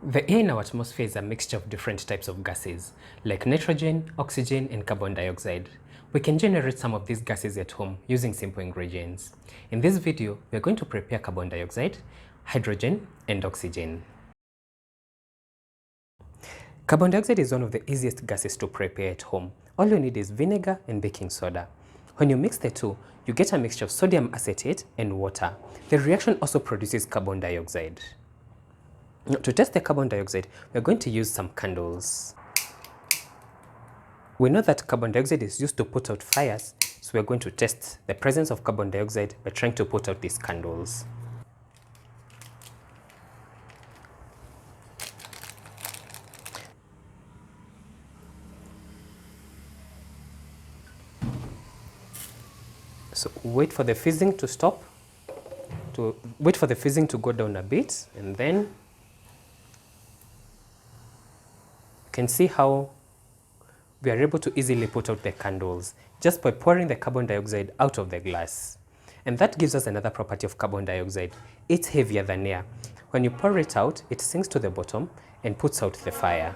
The air in our atmosphere is a mixture of different types of gases, like nitrogen, oxygen, and carbon dioxide. We can generate some of these gases at home using simple ingredients. In this video, we are going to prepare carbon dioxide, hydrogen, and oxygen. Carbon dioxide is one of the easiest gases to prepare at home. All you need is vinegar and baking soda. When you mix the two, you get a mixture of sodium acetate and water. The reaction also produces carbon dioxide. Now, to test the carbon dioxide, we are going to use some candles. We know that carbon dioxide is used to put out fires, so we are going to test the presence of carbon dioxide by trying to put out these candles. So wait for the fizzing to stop, wait for the fizzing to go down a bit, and then you can see how we are able to easily put out the candles just by pouring the carbon dioxide out of the glass. And that gives us another property of carbon dioxide. It's heavier than air. When you pour it out, it sinks to the bottom and puts out the fire.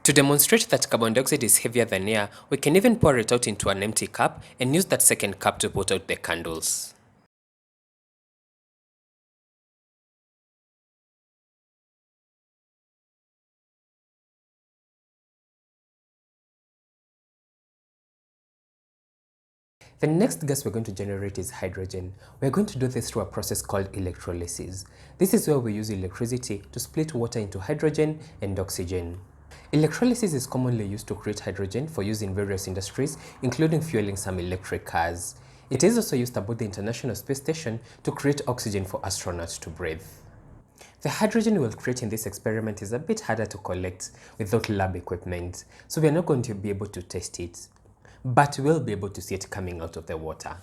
To demonstrate that carbon dioxide is heavier than air, we can even pour it out into an empty cup and use that second cup to put out the candles. The next gas we're going to generate is hydrogen. We're going to do this through a process called electrolysis. This is where we use electricity to split water into hydrogen and oxygen. Electrolysis is commonly used to create hydrogen for use in various industries, including fueling some electric cars. It is also used aboard the International Space Station to create oxygen for astronauts to breathe. The hydrogen we'll create in this experiment is a bit harder to collect without lab equipment, so we're not going to be able to test it, but we'll be able to see it coming out of the water.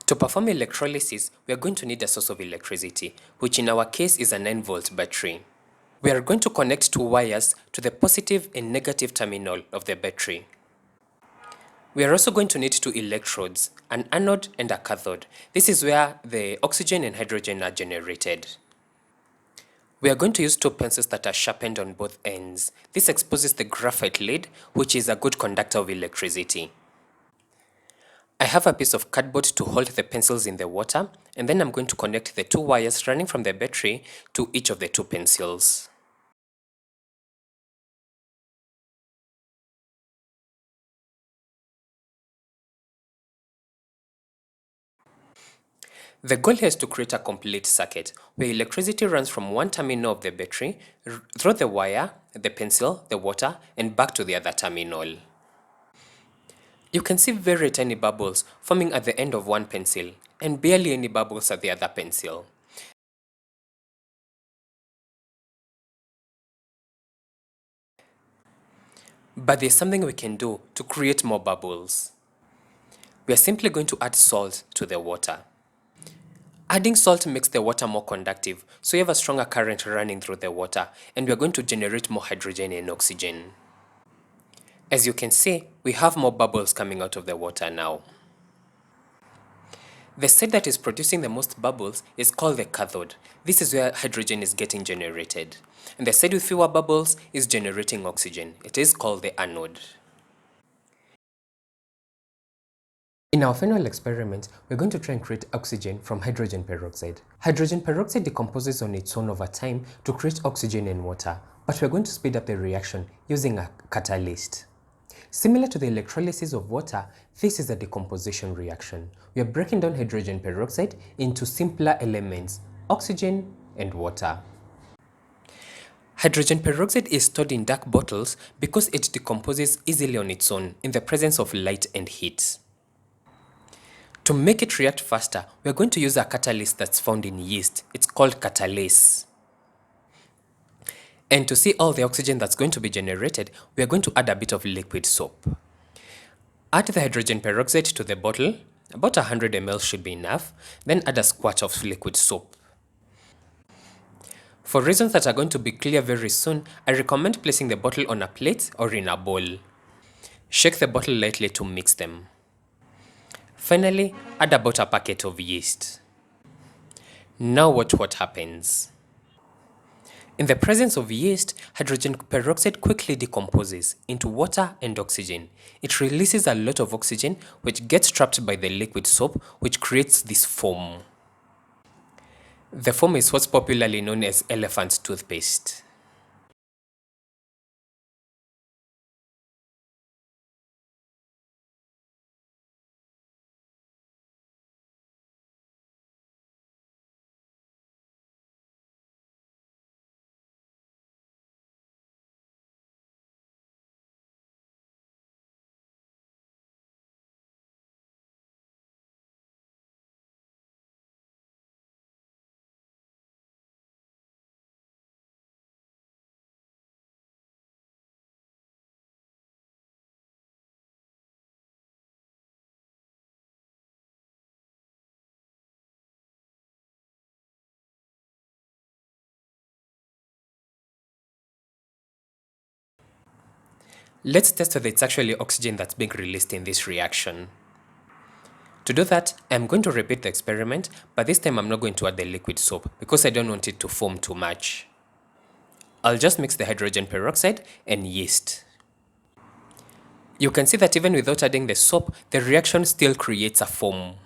To perform electrolysis, we are going to need a source of electricity, which in our case is a 9-volt battery. We are going to connect two wires to the positive and negative terminal of the battery. We are also going to need two electrodes, an anode and a cathode. This is where the oxygen and hydrogen are generated. We are going to use two pencils that are sharpened on both ends. This exposes the graphite lead, which is a good conductor of electricity. I have a piece of cardboard to hold the pencils in the water, and then I'm going to connect the two wires running from the battery to each of the two pencils. The goal here is to create a complete circuit where electricity runs from one terminal of the battery through the wire, the pencil, the water, and back to the other terminal. You can see very tiny bubbles forming at the end of one pencil and barely any bubbles at the other pencil. But there's something we can do to create more bubbles. We are simply going to add salt to the water. Adding salt makes the water more conductive, so you have a stronger current running through the water, and we are going to generate more hydrogen and oxygen. As you can see, we have more bubbles coming out of the water now. The side that is producing the most bubbles is called the cathode. This is where hydrogen is getting generated. And the side with fewer bubbles is generating oxygen. It is called the anode. In our final experiment, we're going to try and create oxygen from hydrogen peroxide. Hydrogen peroxide decomposes on its own over time to create oxygen and water, but we're going to speed up the reaction using a catalyst. Similar to the electrolysis of water, this is a decomposition reaction. We are breaking down hydrogen peroxide into simpler elements, oxygen and water. Hydrogen peroxide is stored in dark bottles because it decomposes easily on its own in the presence of light and heat. To make it react faster, we are going to use a catalyst that's found in yeast. It's called catalase. And to see all the oxygen that's going to be generated, we are going to add a bit of liquid soap. Add the hydrogen peroxide to the bottle, about 100 ml should be enough, then add a squirt of liquid soap. For reasons that are going to be clear very soon, I recommend placing the bottle on a plate or in a bowl. Shake the bottle lightly to mix them. Finally, add about a packet of yeast. Now watch what happens. In the presence of yeast, hydrogen peroxide quickly decomposes into water and oxygen. It releases a lot of oxygen, which gets trapped by the liquid soap, which creates this foam. The foam is what's popularly known as elephant toothpaste. Let's test whether it's actually oxygen that's being released in this reaction. To do that, I'm going to repeat the experiment, but this time I'm not going to add the liquid soap because I don't want it to foam too much. I'll just mix the hydrogen peroxide and yeast. You can see that even without adding the soap, the reaction still creates a foam.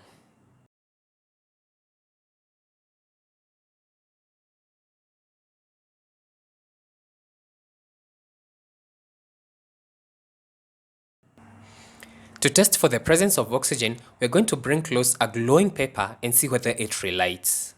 To test for the presence of oxygen, we're going to bring close a glowing paper and see whether it relights.